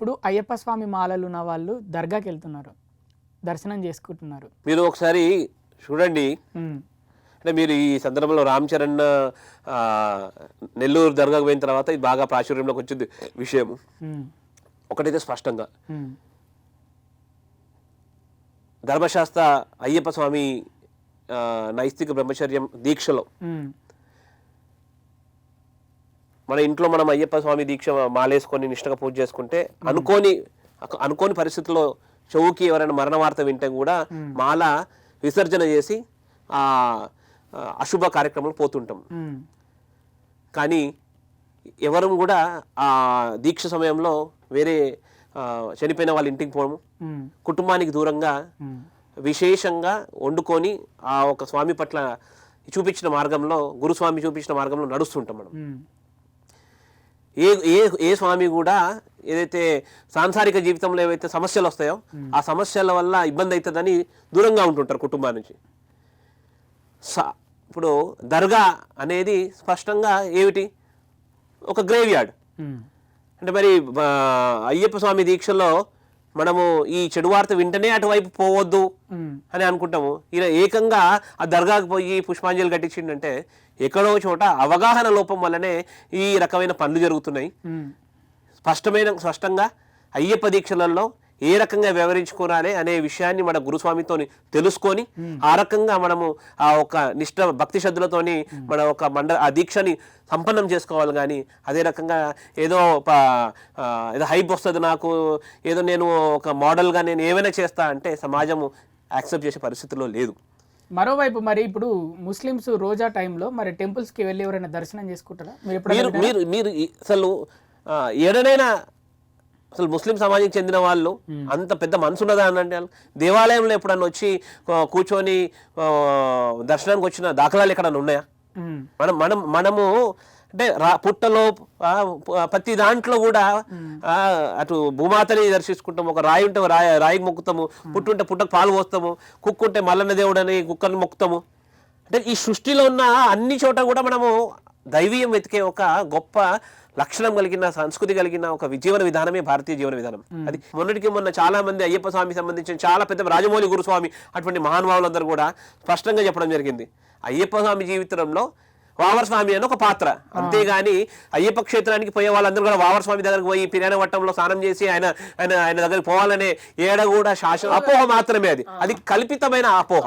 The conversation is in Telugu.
ఇప్పుడు అయ్యప్ప స్వామి మాలలు ఉన్న వాళ్ళు దర్గాకి వెళ్తున్నారు, దర్శనం చేసుకుంటున్నారు. మీరు ఒకసారి చూడండి, అంటే మీరు ఈ సందర్భంలో రామ్ చరణ్ నెల్లూరు దర్గాకు పోయిన తర్వాత ఇది బాగా ప్రాచుర్యంలోకి వచ్చింది విషయం. ఒకటైతే స్పష్టంగా ధర్మశాస్త్ర అయ్యప్ప స్వామి నైతిక బ్రహ్మచర్యం దీక్షలో మన ఇంట్లో మనం అయ్యప్ప స్వామి దీక్ష మాలేసుకొని నిష్టగా పూజ చేసుకుంటే అనుకోని పరిస్థితుల్లో చెవుకి ఎవరైనా మరణ వార్త వింటే కూడా మాల విసర్జన చేసి ఆ అశుభ కార్యక్రమాలు పోతుంటాం. కానీ ఎవరు కూడా ఆ దీక్ష సమయంలో వేరే చనిపోయిన వాళ్ళ ఇంటికి పోవడం, కుటుంబానికి దూరంగా విశేషంగా వండుకొని ఆ ఒక స్వామి పట్ల చూపించిన మార్గంలో, గురుస్వామి చూపించిన మార్గంలో నడుస్తుంటాం మనం. ఏ స్వామి కూడా ఏదైతే సాంసారిక జీవితంలో ఏవైతే సమస్యలు వస్తాయో ఆ సమస్యల వల్ల ఇబ్బంది అవుతుందని దూరంగా ఉంటుంటారు కుటుంబం నుంచి. ఇప్పుడు దర్గా అనేది స్పష్టంగా ఏమిటి, ఒక గ్రేవ్ యార్డ్. అంటే మరి అయ్యప్ప స్వామి దీక్షలో మనము ఈ చెడు వార్త వింటనే అటువైపు పోవద్దు అని అనుకుంటాము. ఈయన ఏకంగా ఆ దర్గాకు పోయి పుష్పాంజలి కట్టించిండంటే ఎక్కడో చోట అవగాహన లోపం వల్లనే ఈ రకమైన పనులు జరుగుతున్నాయి. స్పష్టంగా అయ్యప్ప దీక్షలలో ఏ రకంగా వ్యవహరించుకోవాలి అనే విషయాన్ని మన గురుస్వామితో తెలుసుకొని ఆ రకంగా మనము ఆ ఒక నిష్ట భక్తి శ్రద్ధలతోని మన ఒక ఆ దీక్షని సంపన్నం చేసుకోవాలి. కానీ అదే రకంగా ఏదో హైప్ వస్తుంది నాకు, ఏదో నేను ఒక మోడల్గా నేను ఏమైనా చేస్తా అంటే సమాజము యాక్సెప్ట్ చేసే పరిస్థితిలో లేదు. మరోవైపు మరి ఇప్పుడు ముస్లిమ్స్ రోజా టైంలో మరి టెంపుల్స్కి వెళ్ళి ఎవరైనా దర్శనం చేసుకుంటారా? మీరు అసలు ఏడనైనా అసలు ముస్లిం సమాజానికి చెందిన వాళ్ళు అంత పెద్ద మనసు ఉన్నదా అంటే దేవాలయంలో ఎప్పుడన్నా వచ్చి కూర్చొని దర్శనానికి వచ్చిన దాఖలాలు ఎక్కడన్నా ఉన్నాయా? మనము అంటే పుట్టలో ప్రతి దాంట్లో కూడా అటు భూమాతని దర్శించుకుంటాము, ఒక రాయి ఉంటే రాయికి మొక్కుతాము, పుట్టుంటే పుట్టకు పాలు పోస్తాము, కుక్కుంటే మల్లన్న దేవుడని కుక్కని మొక్కుతాము. అంటే ఈ సృష్టిలో ఉన్న అన్ని చోట కూడా మనము దైవీయం వెతికే ఒక గొప్ప లక్షణం కలిగిన, సంస్కృతి కలిగిన ఒక జీవన విధానమే భారతీయ జీవన విధానం. అది మొన్న చాలా మంది అయ్యప్ప స్వామి సంబంధించిన చాలా పెద్ద రాజమౌళి గురుస్వామి అటువంటి మహానుభావులందరూ కూడా స్పష్టంగా చెప్పడం జరిగింది, అయ్యప్ప స్వామి జీవితంలో వావర్ స్వామి అని ఒక పాత్ర. అంతేగాని అయ్యప్ప క్షేత్రానికి పోయే వాళ్ళందరూ కూడా వావర్ స్వామి దగ్గరకు పోయి పిరాన వట్టంలో స్నానం చేసి ఆయన దగ్గరికి పోవాలనే ఏడ కూడా శాసన అపోహ మాత్రమే. అది కల్పితమైన అపోహ.